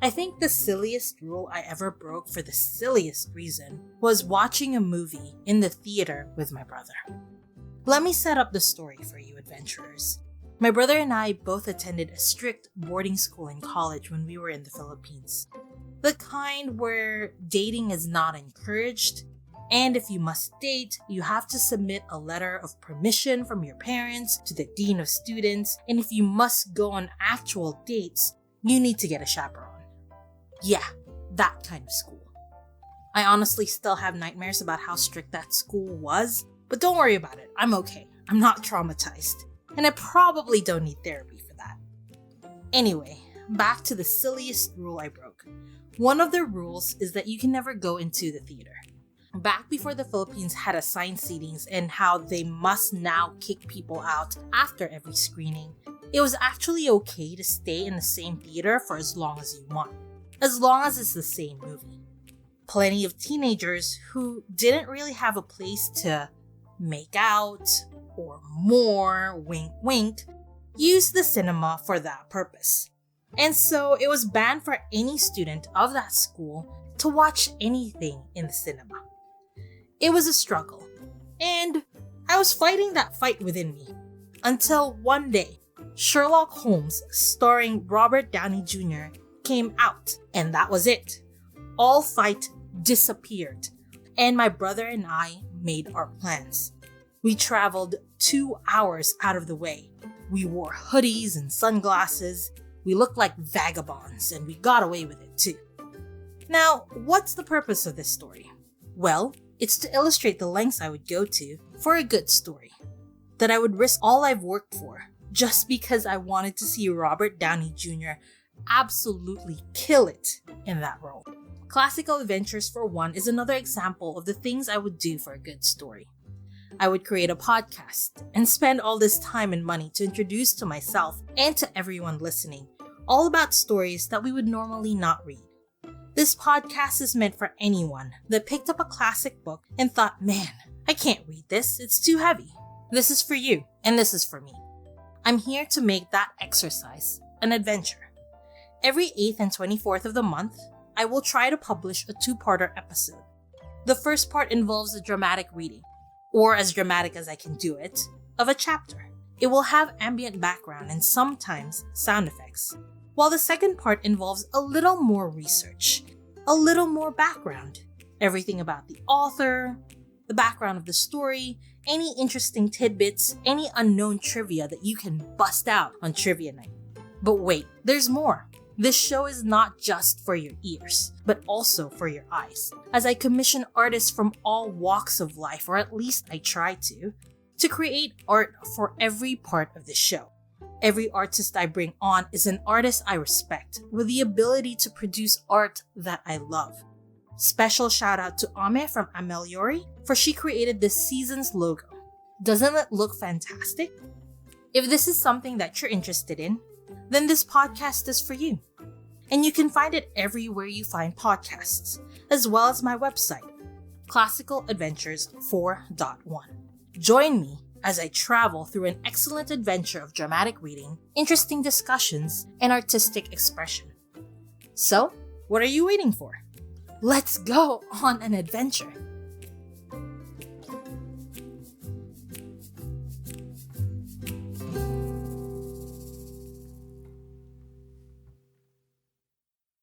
I think the silliest rule I ever broke for the silliest reason was watching a movie in the theater with my brother. Let me set up the story for you adventurers. My brother and I both attended a strict boarding school in college when we were in the Philippines. The kind where dating is not encouraged, and if you must date, you have to submit a letter of permission from your parents to the dean of students, and if you must go on actual dates, you need to get a chaperone. Yeah, that kind of school. I honestly still have nightmares about how strict that school was, but don't worry about it, I'm okay. I'm not traumatized, and I probably don't need therapy for that. Anyway, back to the silliest rule I broke. One of the rules is that you can never go into the theater. Back before the Philippines had assigned seatings and how they must now kick people out after every screening, it was actually okay to stay in the same theater for as long as you want, as long as it's the same movie. Plenty of teenagers who didn't really have a place to make out or more, wink wink, used the cinema for that purpose. And so it was banned for any student of that school to watch anything in the cinema. It was a struggle, and I was fighting that fight within me until one day, Sherlock Holmes starring Robert Downey Jr. came out, and that was it. All fight disappeared, and my brother and I made our plans. We traveled 2 hours out of the way. We wore hoodies and sunglasses. We looked like vagabonds, and we got away with it too. Now, what's the purpose of this story? Well, it's to illustrate the lengths I would go to for a good story. That I would risk all I've worked for just because I wanted to see Robert Downey Jr. absolutely kill it in that role. Classical Adventures for One is another example of the things I would do for a good story. I would create a podcast and spend all this time and money to introduce to myself and to everyone listening all about stories that we would normally not read. This podcast is meant for anyone that picked up a classic book and thought, man, I can't read this, it's too heavy. This is for you, and this is for me. I'm here to make that exercise an adventure. Every 8th and 24th of the month, I will try to publish a 2-parter episode. The first part involves a dramatic reading, or as dramatic as I can do it, of a chapter. It will have ambient background and sometimes sound effects, while the second part involves a little more research, a little more background, everything about the author, the background of the story, any interesting tidbits, any unknown trivia that you can bust out on trivia night. But wait, there's more. This show is not just for your ears, but also for your eyes, as I commission artists from all walks of life, or at least I try to create art for every part of the show. Every artist I bring on is an artist I respect, with the ability to produce art that I love. Special shout out to Ame from Ameliori, for she created this season's logo. Doesn't it look fantastic? If this is something that you're interested in, then this podcast is for you. And you can find it everywhere you find podcasts, as well as my website, classicaladventures4.1. Join me as I travel through an excellent adventure of dramatic reading, interesting discussions, and artistic expression. So, what are you waiting for? Let's go on an adventure!